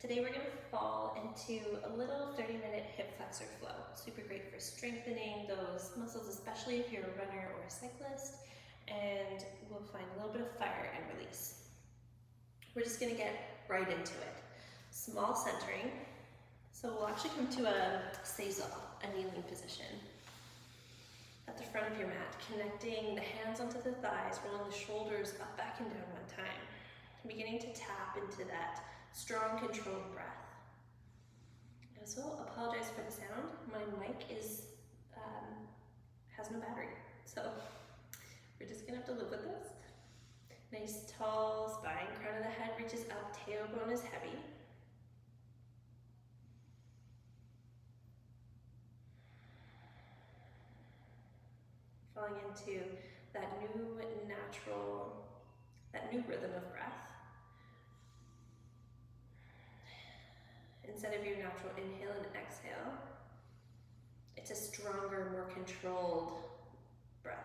Today we're going to fall into a little 30-minute hip flexor flow. Super great for strengthening those muscles, especially if you're a runner or a cyclist, and we'll find a little bit of fire and release. We're just going to get right into it. Small centering. So we'll actually come to a seiza, a kneeling position. At the front of your mat, connecting the hands onto the thighs, rolling the shoulders up, back, and down one time. Beginning to tap into that strong, controlled breath. I also apologize for the sound. My mic has no battery, so we're just gonna have to live with this. Nice tall spine, crown of the head reaches up, tailbone is heavy. Falling into that new natural, that new rhythm of breath. Instead of your natural inhale and exhale, it's a stronger, more controlled breath.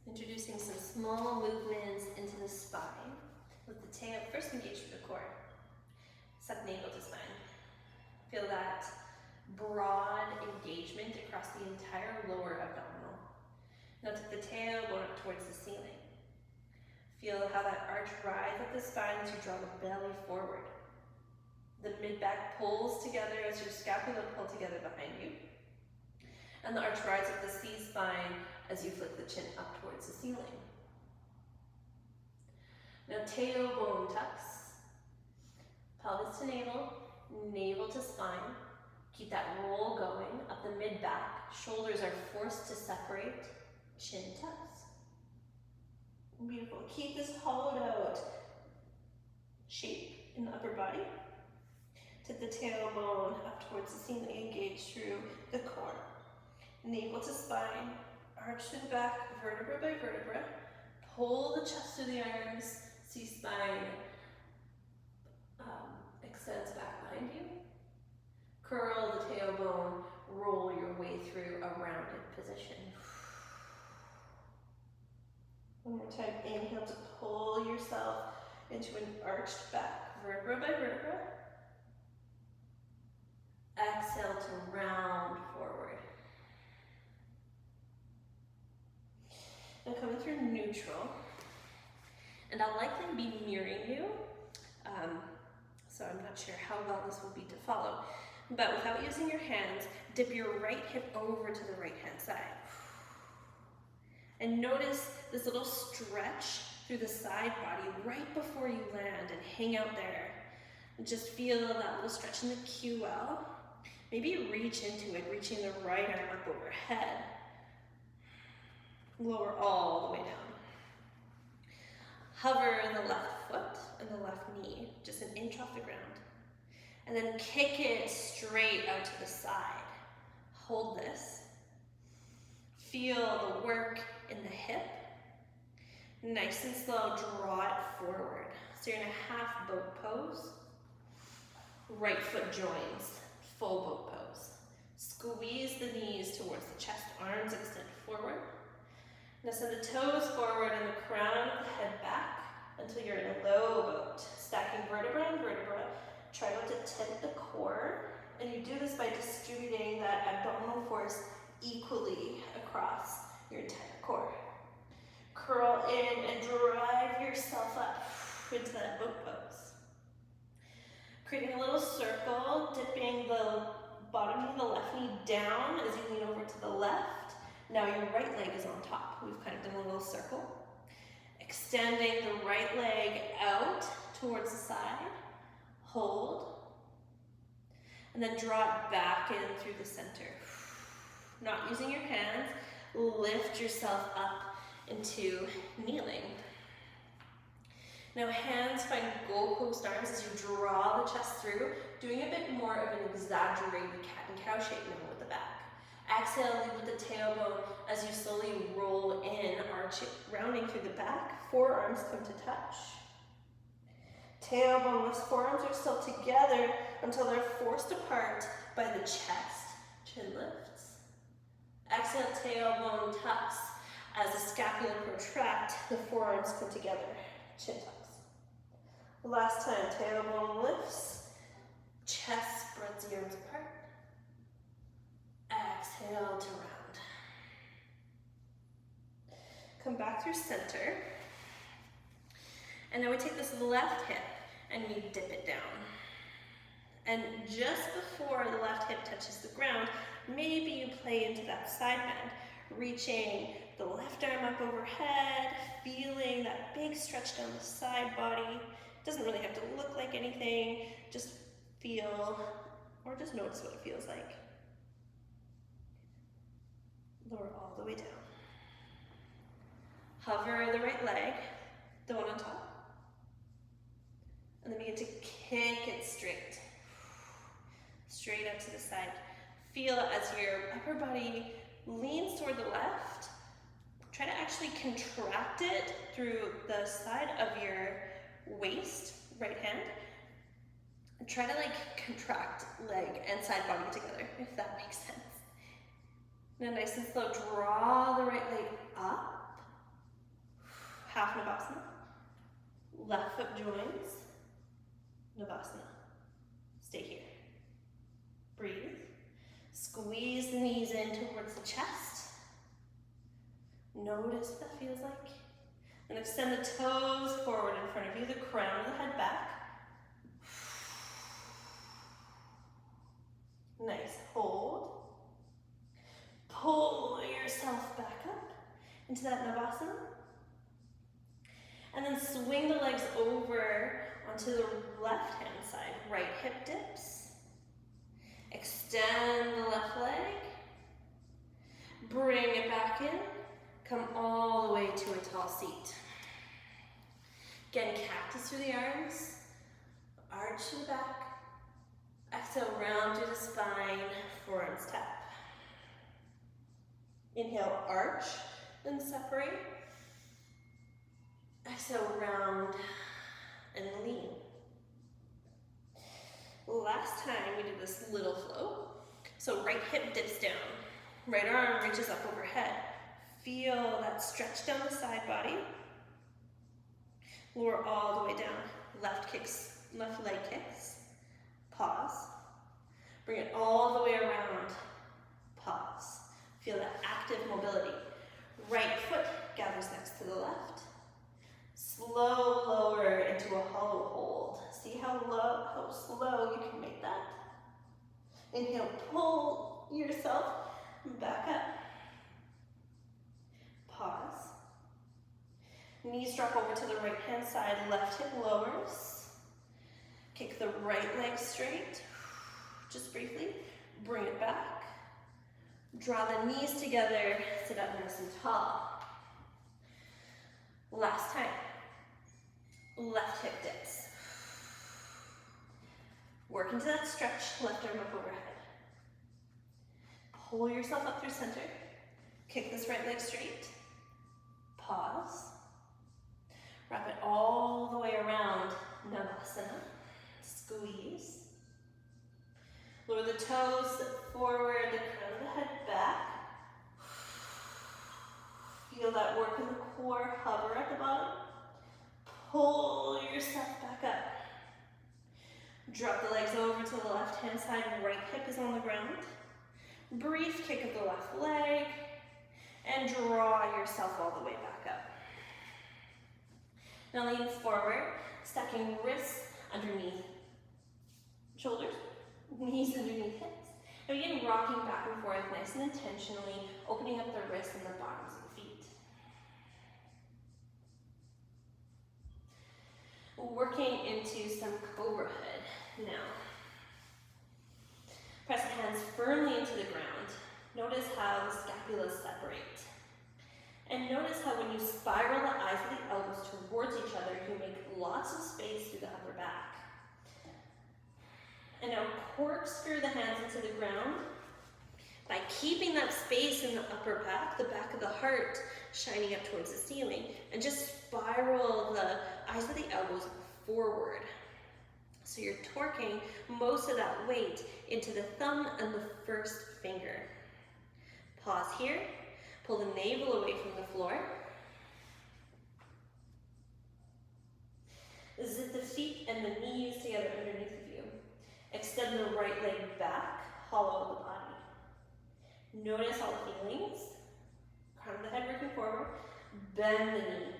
Introducing some small movements into the spine. With the tail first engaged through the core. Suck navel to spine. Feel that broad engagement across the entire lower abdominal. Now take the tailbone up towards the ceiling. Feel how that arch rises up the spine as you draw the belly forward. The mid-back pulls together as your scapula pull together behind you. And the arch rises up the C-spine as you flick the chin up towards the ceiling. Now tailbone tucks, pelvis to navel, navel to spine. Keep that roll going up the mid-back. Shoulders are forced to separate. Chin tucks. Beautiful. Keep this hollowed out shape in the upper body. Take the tailbone up towards the ceiling. Engage through the core. Navel to spine. Arch to the back, vertebra by vertebra. Pull the chest through the arms. C-spine extends back behind you. Curl the tailbone, roll your way through a rounded position. One more time, inhale to pull yourself into an arched back, vertebra by vertebra. Exhale to round forward. Now coming through neutral, and I'll likely be mirroring you, so I'm not sure how well this will be to follow. But without using your hands, dip your right hip over to the right hand side. And notice this little stretch through the side body right before you land and hang out there. And just feel that little stretch in the QL. Maybe reach into it, reaching the right arm up overhead. Lower all the way down. Hover the left foot and the left knee, just an inch off the ground. And then kick it straight out to the side. Hold this. Feel the work in the hip. Nice and slow, draw it forward. So you're in a half boat pose. Right foot joins, full boat pose. Squeeze the knees towards the chest, arms extend forward. Now send the toes forward and the crown of the head back until you're in a low boat. Stacking vertebra and vertebra. Try not to tip the core, and you do this by distributing that abdominal force equally across your entire core. Curl in and drive yourself up into that boat pose. Creating a little circle, dipping the bottom of the left knee down as you lean over to the left. Now your right leg is on top. We've kind of done a little circle. Extending the right leg out towards the side. Hold, and then draw it back in through the center. Not using your hands, lift yourself up into kneeling. Now hands find goalpost arms as you draw the chest through, doing a bit more of an exaggerated cat and cow shape now with the back. Exhale, lead with the tailbone as you slowly roll in, arch it, rounding through the back, forearms come to touch. Tailbone lifts, forearms are still together until they're forced apart by the chest. Chin lifts. Exhale, tailbone tucks. As the scapula protract, the forearms come together, chin tucks. Last time, tailbone lifts, chest spreads the arms apart. Exhale to round. Come back through center. And now we take this left hip and we dip it down. And just before the left hip touches the ground, maybe you play into that side bend, reaching the left arm up overhead, feeling that big stretch down the side body. Doesn't really have to look like anything, just feel, or just notice what it feels like. Lower all the way down. Hover the right leg, the one on top. And then begin to kick it straight. Straight up to the side. Feel as your upper body leans toward the left. Try to actually contract it through the side of your waist, right hand. And try to contract leg and side body together, if that makes sense. Now nice and slow, draw the right leg up. Half Navasana. Left foot joins. Navasana. Stay here. Breathe. Squeeze the knees in towards the chest. Notice what that feels like. And extend the toes forward in front of you, the crown of the head back. Nice. Hold. Pull yourself back up into that Navasana. And then swing the legs over onto the left hand side. Right hip dips. Extend the left leg. Bring it back in. Come all the way to a tall seat. Again, cactus through the arms. Arch to the back. Exhale, round through the spine. Forearms tap. Inhale, arch, then separate. Exhale, round and lean. Last time we did this little flow. So right hip dips down. Right arm reaches up overhead. Feel that stretch down the side body. Lower all the way down. Left leg kicks. Pause. Bring it all the way around. Pause. Feel that active mobility. Right foot gathers next to the left. Slow lower into a hollow hold. See how slow you can make that. Inhale, pull yourself back up. Pause. Knees drop over to the right hand side, left hip lowers. Kick the right leg straight. Just briefly, bring it back. Draw the knees together, sit up nice and tall. Last time. Left hip dips. Work into that stretch, left arm up overhead. Pull yourself up through center. Kick this right leg straight. Pause. Wrap it all the way around. Navasana. Squeeze. Lower the toes forward, the crown of the head back. Feel that work in the core, hover at the bottom. Pull yourself back up. Drop the legs over to the left hand side, right hip is on the ground. Brief kick of the left leg, and draw yourself all the way back up. Now lean forward, stacking wrists underneath shoulders, knees underneath hips. And begin rocking back and forth nice and intentionally, opening up the wrists and the bottoms of the feet. Working into some cobra hood now. Press the hands firmly into the ground. Notice how the scapulas separate. And notice how when you spiral the eyes of the elbows towards each other, you make lots of space through the upper back. And now corkscrew the hands into the ground by keeping that space in the upper back, the back of the heart shining up towards the ceiling, and just spiral the eyes of the elbows forward. So you're torquing most of that weight into the thumb and the first finger. Pause here. Pull the navel away from the floor. Zip the feet and the knees together underneath of you. Extend the right leg back, hollow the body. Notice all the feelings. Crown of the head working forward. Bend the knee,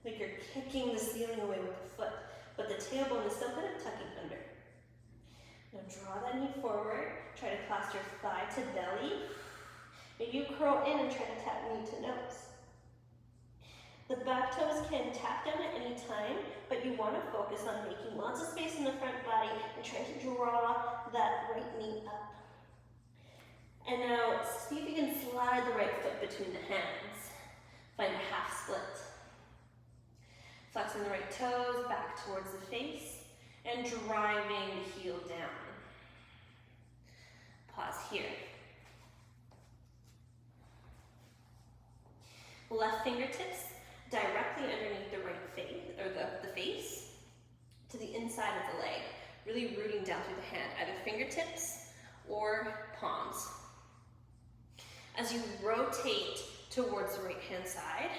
like you're kicking the ceiling away with the foot, but the tailbone is still kind of tucking under. Now draw that knee forward. Try to clasp your thigh to belly. Maybe you curl in and try to tap knee to nose. The back toes can tap down at any time, but you want to focus on making lots of space in the front body and trying to draw that right knee up. And now see if you can slide the right foot between the hands. Find a half split. Flexing the right toes back towards the face and driving the heel down. Pause here. Left fingertips directly underneath the right face, or the face, to the inside of the leg, really rooting down through the hand, either fingertips or palms. As you rotate towards the right hand side,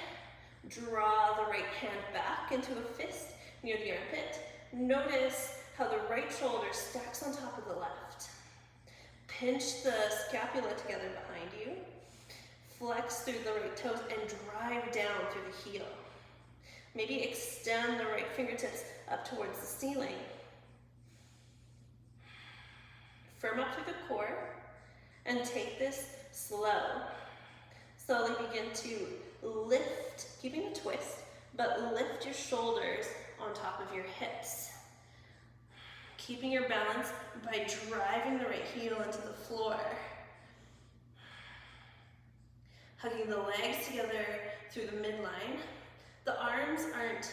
draw the right hand back into a fist near the armpit. Notice how the right shoulder stacks on top of the left. Pinch the scapula together behind you. Flex through the right toes and drive down through the heel. Maybe extend the right fingertips up towards the ceiling. Firm up through the core and take this slow. Slowly begin to lift, keeping the twist, but lift your shoulders on top of your hips. Keeping your balance by driving the right heel into the floor. Hugging the legs together through the midline. The arms aren't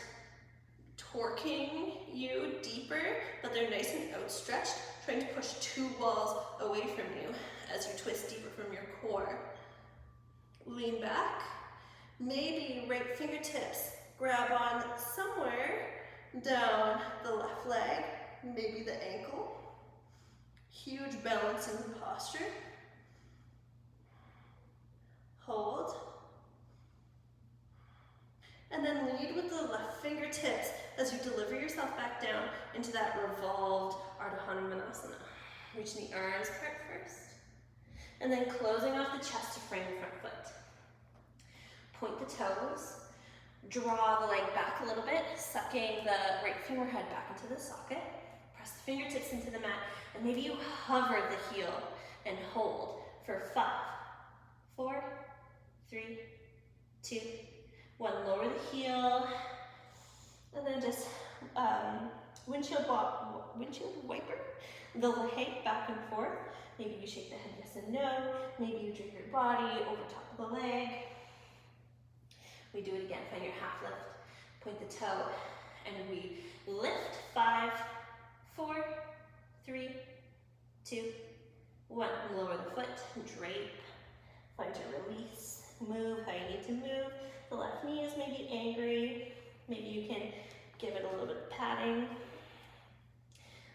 torquing you deeper, but they're nice and outstretched, trying to push two walls away from you as you twist deeper from your core. Lean back. Maybe right fingertips grab on somewhere down the left leg, maybe the ankle. Huge balance in the posture. Hold. And then lead with the left fingertips as you deliver yourself back down into that revolved Ardha Hanumanasana. Reaching the arms apart first. And then closing off the chest to frame the front foot. Point the toes. Draw the leg back a little bit, sucking the right finger head back into the socket. Press the fingertips into the mat, and maybe you hover the heel and hold for 5, 4, 3, 2, 1. Lower the heel, and then just windshield wiper the leg back and forth. Maybe you shake the head yes and no. Maybe you drag your body over top of the leg. We do it again. Find your half lift. Point the toe, and we lift. 5, 4, 3, 2, 1. Lower the foot. Drape. Find your release. Move how you need to move. The left knee is maybe angry. Maybe you can give it a little bit of padding.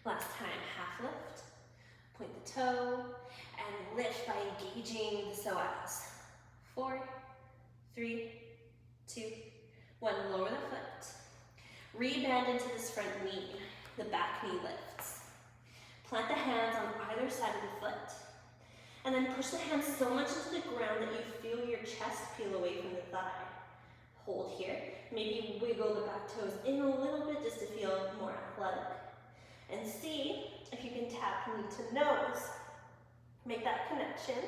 Last time, half lift. Point the toe and lift by engaging the psoas. 4, 3, 2, 1. Lower the foot. Rebend into this front knee. The back knee lifts. Plant the hands on either side of the foot. And then push the hands so much into the ground that you feel your chest peel away from the thigh. Hold here. Maybe wiggle the back toes in a little bit just to feel more athletic. And see if you can tap knee to nose. Make that connection.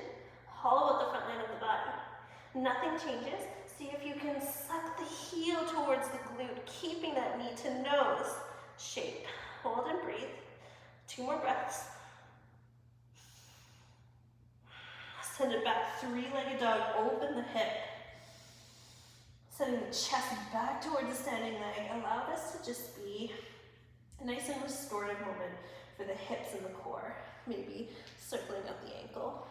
Hollow out the front line of the body. Nothing changes. See if you can suck the heel towards the glute, keeping that knee to nose shape. Hold and breathe. 2 more breaths. Send it back, 3-legged dog, open the hip. Sending the chest back towards the standing leg. Allow this to just be a nice and restorative moment for the hips and the core. Maybe circling up the ankle.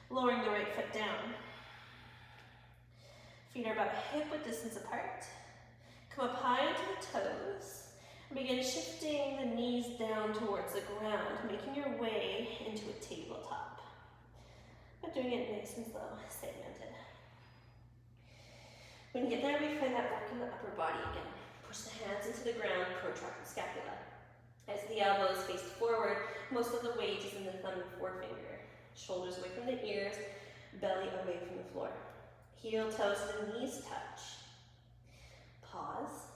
Lowering the right foot down. Feet are about hip-width distance apart. Come up high onto the toes. And begin shifting the knees down towards the ground, making your way into a tabletop. but doing it nice and slow, segmented. When you get there, we find that work in the upper body again. Push the hands into the ground, protract the scapula. As the elbows face forward, most of the weight is in the thumb and forefinger. Shoulders away from the ears, belly away from the floor. Heel, toes, to the knees touch. Pause.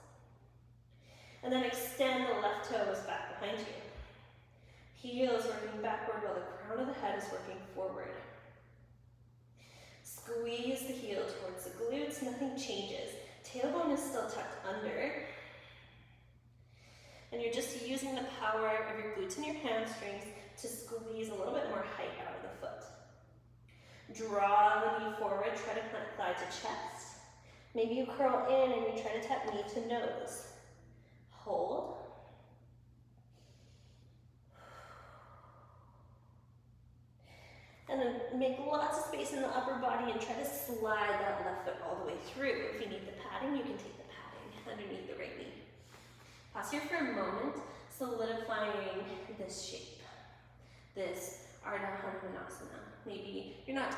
And then extend the left toes back behind you. Heel is working backward while the crown of the head is working forward. Squeeze the heel towards the glutes, nothing changes. Tailbone is still tucked under. And you're just using the power of your glutes and your hamstrings to squeeze a little bit more height out of the foot. Draw the knee forward, try to plant thigh to chest. Maybe you curl in and you try to tap knee to nose. Hold. And then make lots of space in the upper body and try to slide that left foot all the way through. If you need the padding, you can take the padding underneath the right knee. Pause here for a moment, solidifying this shape, this Ardha Hanumanasana. Maybe you're not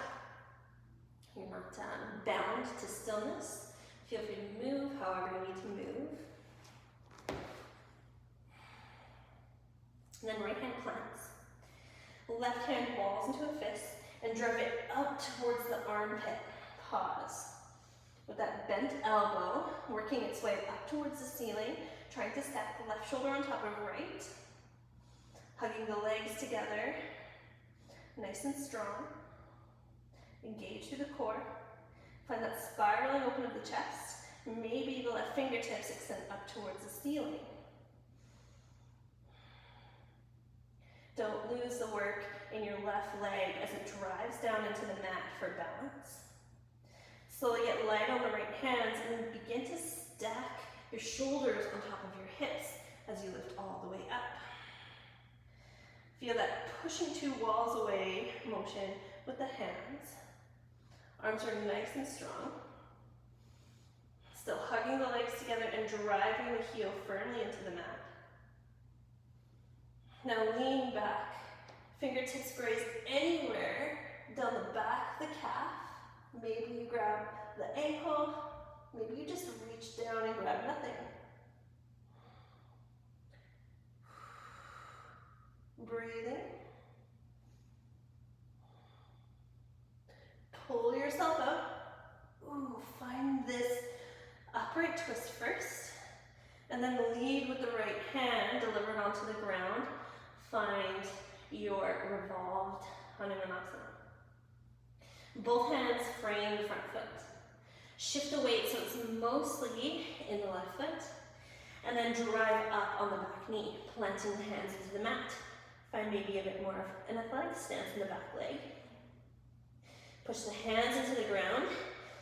bound to stillness. Feel free to move however you need to move. And then right hand plants. Left hand walls into a fist and drive it up towards the armpit. Pause. With that bent elbow working its way up towards the ceiling, trying to stack the left shoulder on top of right. Hugging the legs together, nice and strong. Engage through the core. Find that spiraling open of the chest. Maybe the left fingertips extend up towards the ceiling. Don't lose the work in your left leg as it drives down into the mat for balance. Slowly get light on the right hands and then begin to stack your shoulders on top of your hips as you lift all the way up. Feel that pushing two walls away motion with the hands. Arms are nice and strong. Still hugging the legs together and driving the heel firmly into the mat. Now lean back. Fingertips graze anywhere down the back of the calf. Maybe you grab the ankle. Maybe you just reach down and grab nothing. Breathing. Pull yourself up. Ooh, find this upright twist first. And then lead with the right hand, deliver it onto the ground. Find your revolved Hanumanasana. Both hands frame the front foot. Shift the weight so it's mostly in the left foot. And then drive up on the back knee, planting the hands into the mat. Find maybe a bit more of an athletic stance in the back leg. Push the hands into the ground,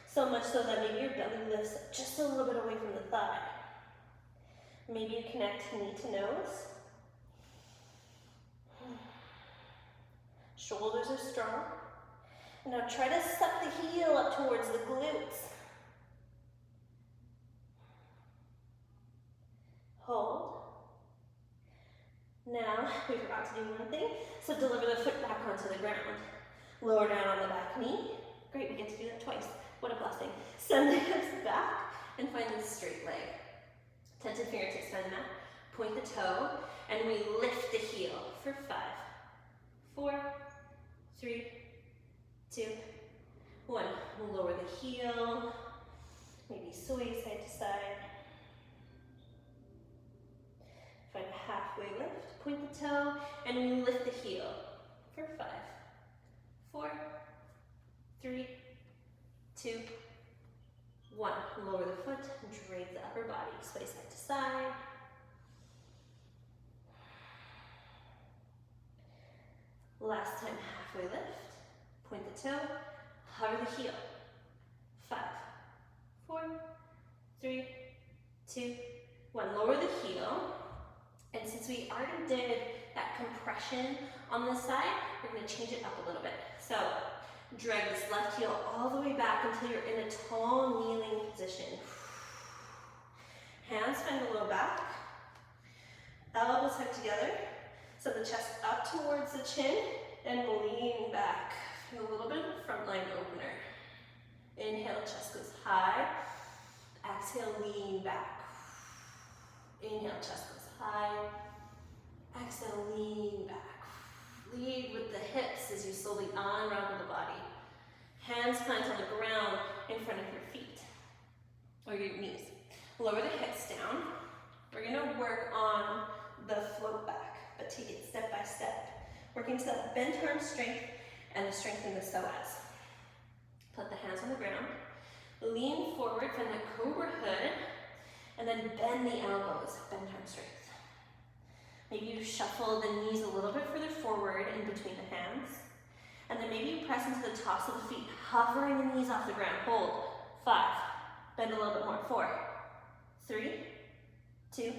so much so that maybe your belly lifts just a little bit away from the thigh. Maybe you connect knee to nose. Shoulders are strong. Now try to suck the heel up towards the glutes. Hold. Now, we forgot to do one thing, so deliver the foot back onto the ground. Lower down on the back knee. Great, we get to do that twice. What a blessing. Send the hips back and find this straight leg. Tented fingertips find the mat. Point the toe, and we lift the heel for 5, 4, 3, 2, 1. We'll lower the heel, maybe sway side to side. Find a halfway lift, point the toe, and we lift the heel for 5, 4, 3, 2, 1. Lower the foot, drape the upper body, sway side to side. Last time, halfway lift, point the toe, hover the heel. 5, 4, 3, 2, 1. Lower the heel. And since we already did that compression on this side, we're going to change it up a little bit. So drag this left heel all the way back until you're in a tall kneeling position. Hands find the low back. Elbows hug together. Send the chest up towards the chin and lean back And a little bit of a front line opener. Inhale, chest goes high. Exhale, lean back. Inhale, chest goes high. Exhale, lean back. Lead with the hips as you slowly unravel the body. Hands plant on the ground in front of your feet, or your knees. Lower the hips down. We're gonna work on the float back, but take it step by step. Working to that bent arm strength and the strength in the psoas. Put the hands on the ground. Lean forward, find that cobra hood, and then bend the elbows, bend arm strength. Maybe you shuffle the knees a little bit further forward in between the hands. And then maybe you press into the tops of the feet, hovering the knees off the ground. Hold. 5. Bend a little bit more. 4, 3, 2,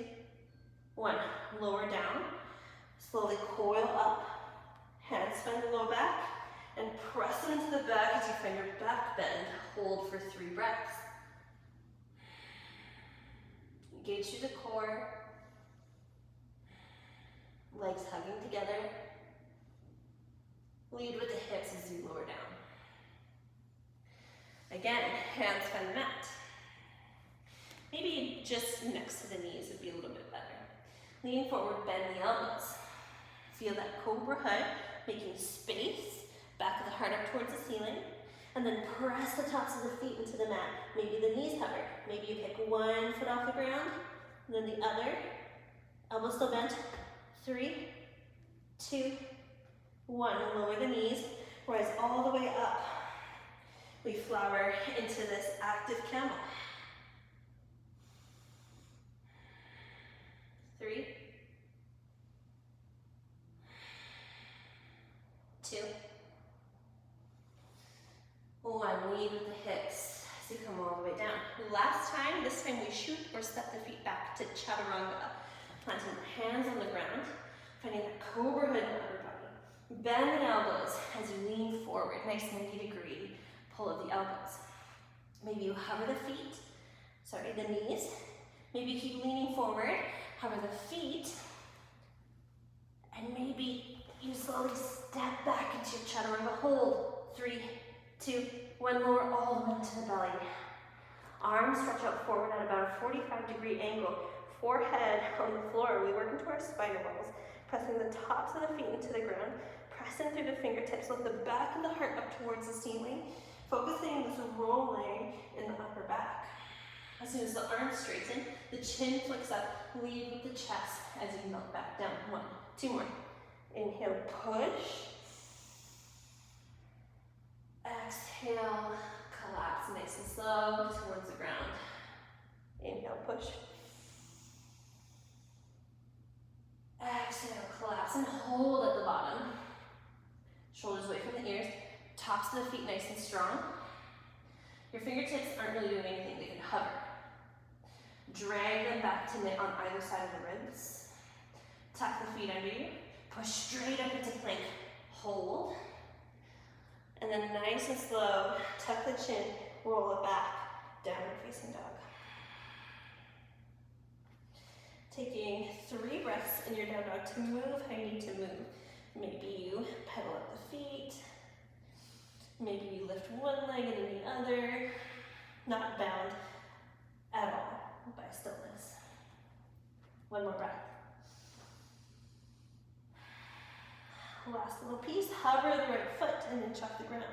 1. Lower down. Slowly coil up. Hands find the low back. And press them into the back as you find your back bend. Hold for 3 breaths. Engage through the core. Legs hugging together. Lead with the hips as you lower down. Again, hands find the mat. Maybe just next to the knees would be a little bit better. Lean forward, bend the elbows. Feel that cobra hood, making space, back of the heart up towards the ceiling, and then press the tops of the feet into the mat. Maybe the knees hover. Maybe you pick one foot off the ground, and then the other. Elbows still bent. 3, 2, 1. Lower the knees, rise all the way up. We flower into this active camel. 3, 2, 1. Lead with the hips as you come all the way down. Last time, this time we shoot or step the feet back to chaturanga. Planting the hands on the ground, finding that cobra hood in the upper body. Bend the elbows as you lean forward, nice 90-degree pull of the elbows. Maybe you hover the knees. Maybe you keep leaning forward, hover the feet, and maybe you slowly step back into your chaturanga. Hold. 3, 2, 1. Lower all the way to the belly. Arms stretch out forward at about a 45-degree angle. Forehead on the floor. We work into our spider balls, pressing the tops of the feet into the ground, pressing through the fingertips, lift the back of the heart up towards the ceiling, focusing on this rolling in the upper back. As soon as the arms straighten, the chin flicks up, lead with the chest as you melt back down. 1, 2 more. Inhale, push. Exhale, collapse nice and slow towards the ground. Inhale, push. Exhale, collapse and hold at the bottom. Shoulders away from the ears. Tops of the feet nice and strong. Your fingertips aren't really doing anything. They can hover. Drag them back to knit on either side of the ribs. Tuck the feet under you. Push straight up into plank. Hold. And then nice and slow, tuck the chin, roll it back, downward facing dog. Taking 3 breaths in your down dog to move how you need to move. Maybe you pedal up the feet. Maybe you lift one leg and then the other. Not bound at all by stillness. 1 more breath. Last little piece, hover the right foot and then chuck the ground.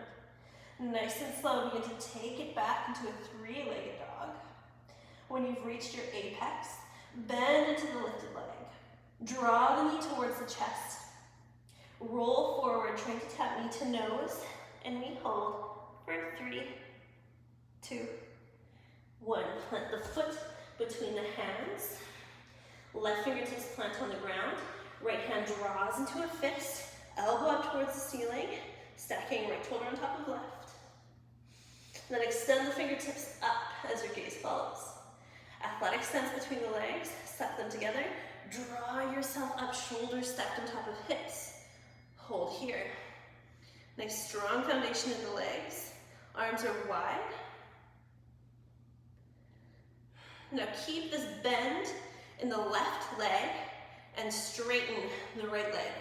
Nice and slow, begin to take it back into a 3-legged dog. When you've reached your apex, bend into the lifted leg. Draw the knee towards the chest. Roll forward, trying to tap knee to nose, and we hold for 3, 2, 1. Plant the foot between the hands. Left fingertips plant on the ground. Right hand draws into a fist. Elbow up towards the ceiling, stacking right shoulder on top of left. Then extend the fingertips up as your gaze follows. Athletic stance between the legs, step them together. Draw yourself up, shoulders stacked on top of hips. Hold here. Nice strong foundation in the legs. Arms are wide. Now keep this bend in the left leg and straighten the right leg.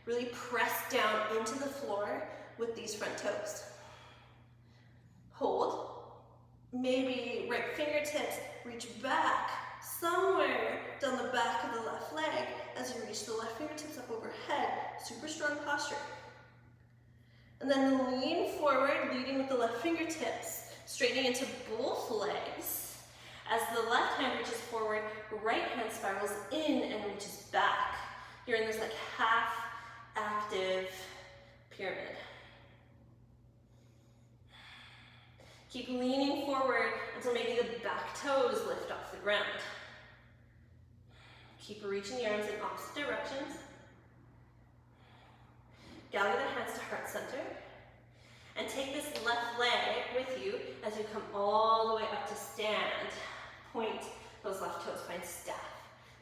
Really press down into the floor with these front toes. Hold. Maybe right fingertips reach back somewhere down the back of the left leg as you reach the left fingertips up overhead. Super strong posture. And then lean forward, leading with the left fingertips, straightening into both legs. As the left hand reaches forward, right hand spirals in and reaches back. You're in this like half active pyramid. Keep leaning forward until maybe the back toes lift off the ground. Keep reaching the arms in opposite directions. Gather the hands to heart center. And take this left leg with you as you come all the way up to stand. Point those left toes, find staff.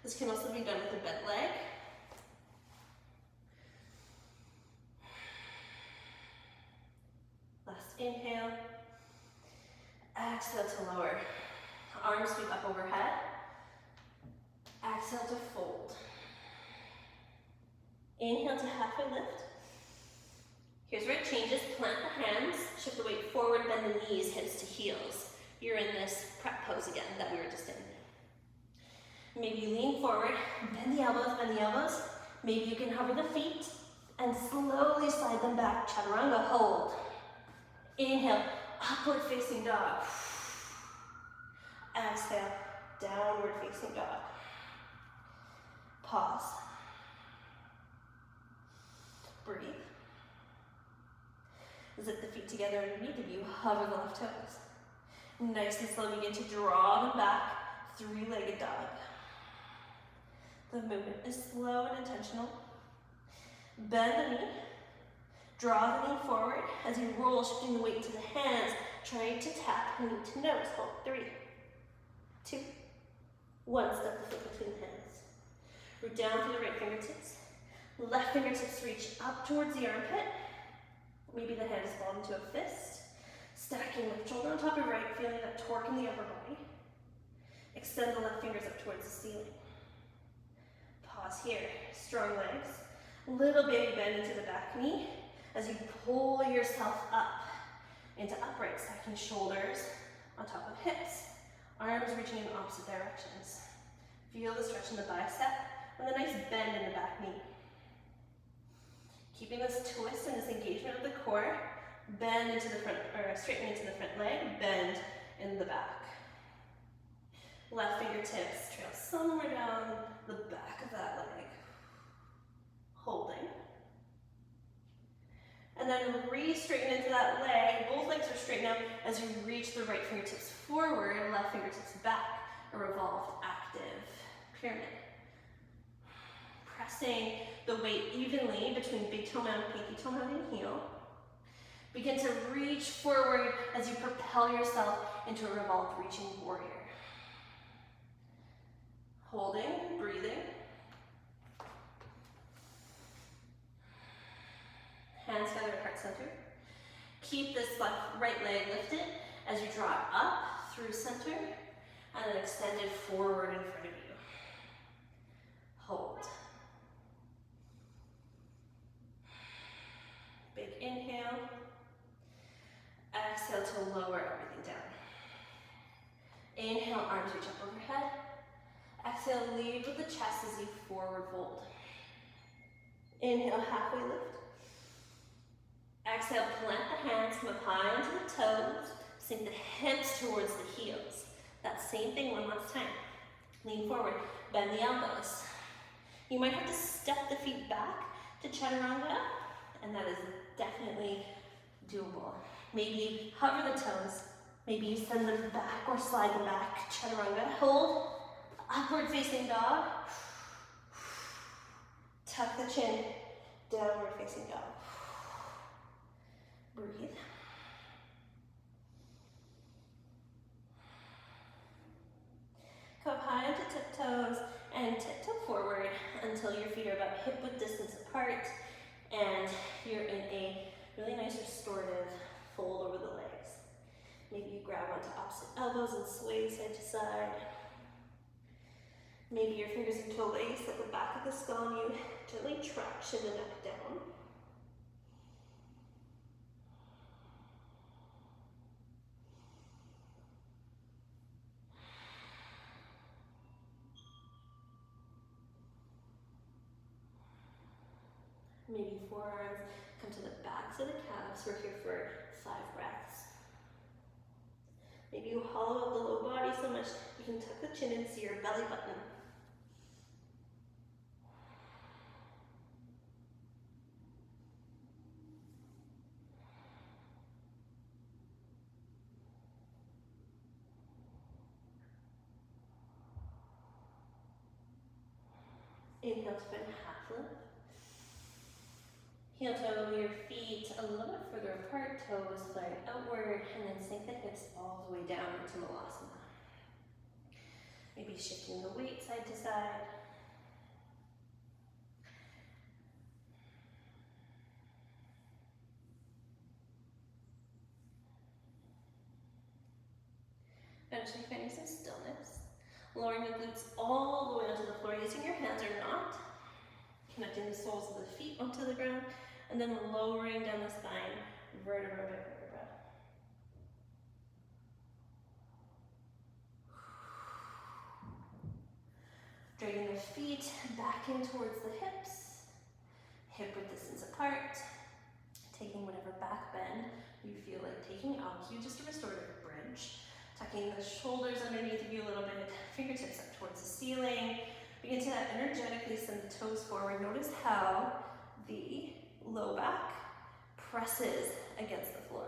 This can also be done with a bent leg. Last inhale. Exhale to lower. Arms sweep up overhead. Exhale to fold. Inhale to halfway lift. Here's where it changes. Plant the hands, shift the weight forward, bend the knees, hips to heels. You're in this prep pose again that we were just in. Maybe you lean forward, bend the elbows, bend the elbows. Maybe you can hover the feet and slowly slide them back. Chaturanga, hold. Inhale, upward facing dog. Exhale, downward facing dog. Pause. Breathe. Zip the feet together underneath of you, hover the left toes. Nice and slow, begin to draw them back, three-legged dog. The movement is slow and intentional. Bend the knee, draw the knee forward as you roll, shifting the weight to the hands, trying to tap knee to nose. Hold, 3, 2, 1. Step the foot between the hands. Root down through the right fingertips. Left fingertips reach up towards the armpit. Maybe the hand is balled into a fist. Stacking left shoulder on top of right, feeling that torque in the upper body. Extend the left fingers up towards the ceiling. Pause here. Strong legs. Little baby bend into the back knee as you pull yourself up into upright, stacking shoulders on top of hips. Arms reaching in opposite directions. Feel the stretch in the bicep and the nice bend in the back knee. Keeping this twist and this engagement of the core, bend into the front, or straighten into the front leg, bend in the back. Left fingertips trail somewhere down the back of that leg. Holding. And then re-straighten into that leg. Both legs are straight now as you reach the right fingertips forward, left fingertips back, a revolved active pyramid. Pressing the weight evenly between big toe mound, pinky toe mound, and heel. Begin to reach forward as you propel yourself into a revolved reaching warrior. Holding, breathing. Hands together at heart center. Keep this right leg lifted as you draw it up through center and then extend it forward in front of you. Hold. Big inhale. Exhale to lower everything down. Inhale, arms reach up overhead. Exhale, lead with the chest as you forward fold. Inhale, halfway lift. Exhale, plant the hands, come up high onto the toes, sink the hips towards the heels. That same thing one last time. Lean forward, bend the elbows. You might have to step the feet back to chaturanga, and that is definitely doable. Maybe hover the toes, maybe you send them back or slide them back, chaturanga. Hold, upward facing dog. Tuck the chin, downward facing dog. Breathe. Come up high onto tiptoes and tiptoe forward until your feet are about hip width distance apart and you're in a really nice restorative fold over the legs. Maybe you grab onto opposite elbows and sway side to side. Maybe your fingers interlace at the back of the skull and you gently traction the neck down. Maybe forearms come to the backs of the calves. We're here for 5 breaths. Maybe you hollow out the low body so much you can tuck the chin and see your belly button. Inhale to find half lift. Heel toe your feet a little bit further apart, toes flying outward, and then sink the hips all the way down into Malasana. Maybe shifting the weight side to side. Eventually finding some stillness. Lowering the glutes all the way onto the floor, using your hands or not. Connecting the soles of the feet onto the ground, and then lowering down the spine, vertebra by vertebra. Dragging the feet back in towards the hips, hip width distance apart, taking whatever back bend you feel like taking out. You just a restorative bridge. Tucking the shoulders underneath you a little bit, fingertips up towards the ceiling. Begin to energetically send the toes forward. Notice how the low back presses against the floor,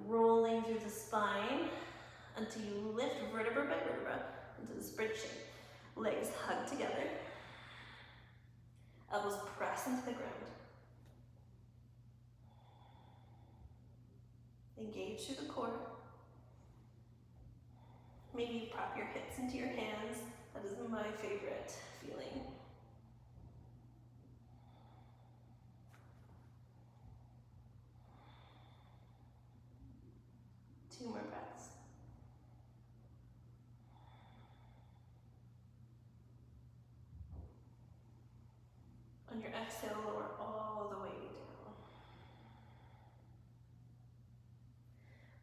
rolling through the spine until you lift vertebra by vertebra into this bridge shape. Legs hug together, elbows press into the ground. Engage through the core. Maybe you prop your hips into your hands. That is my favorite feeling. Two more breaths. On your exhale, lower all the way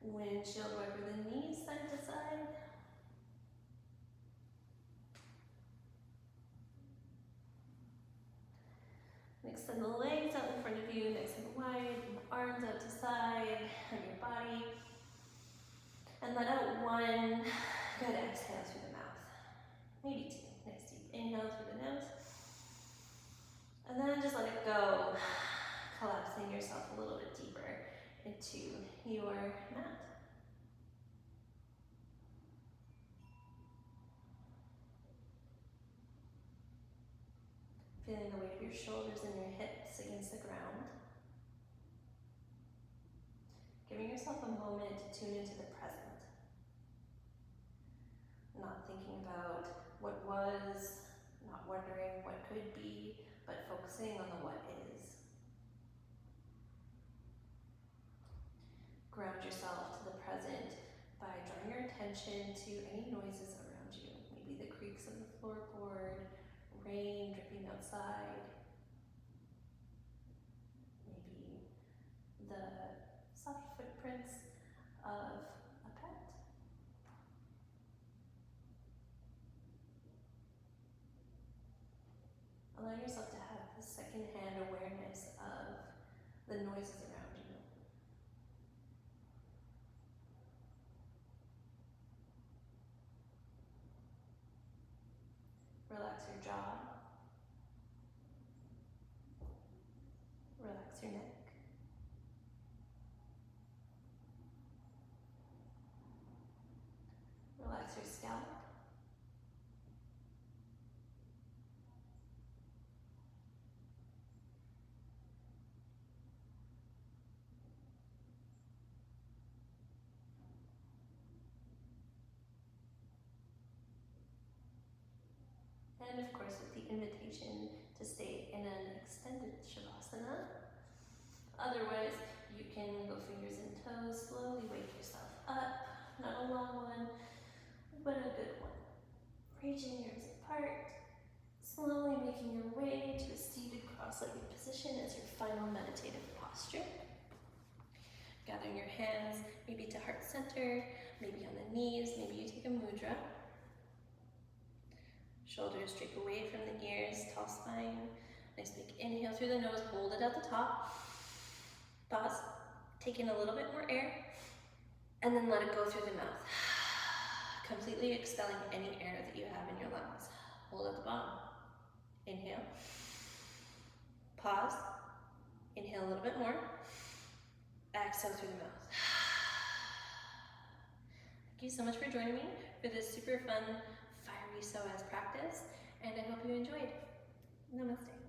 down. Windshield wiper the knees side to side. Extend the legs out in front of you, nice and wide, arms out to side of your body. And let out one good exhale through the mouth. Maybe 2. Nice deep inhale through the nose. And then just let it go, collapsing yourself a little bit deeper into your mat. Feeling the weight of your shoulders and your hips against the ground. Giving yourself a moment to tune into the present. Not thinking about what was, not wondering what could be, but focusing on the what is. Ground yourself to the present by drawing your attention to any noises around you. Maybe the creaks of the floorboard, rain dripping outside, maybe the soft footprints of a pet. Allow yourself to have the secondhand awareness of the noises around you. Relax your jaw. Relax your neck. Relax your scalp. And of course, with the invitation to stay in an extended Shavasana. Otherwise, you can go fingers and toes, slowly wake yourself up. Not a long one, but a good one. Reaching your apart. Slowly making your way to a seated cross-legged position as your final meditative posture. Gathering your hands maybe to heart center, maybe on the knees, maybe you take a mudra. Shoulders drape away from the ears, tall spine. Nice big inhale through the nose, hold it at the top. Pause, take in a little bit more air, and then let it go through the mouth. Completely expelling any air that you have in your lungs. Hold at the bottom. Inhale. Pause. Inhale a little bit more. Exhale through the mouth. Thank you so much for joining me for this super fun, fiery psoas practice, and I hope you enjoyed. Namaste.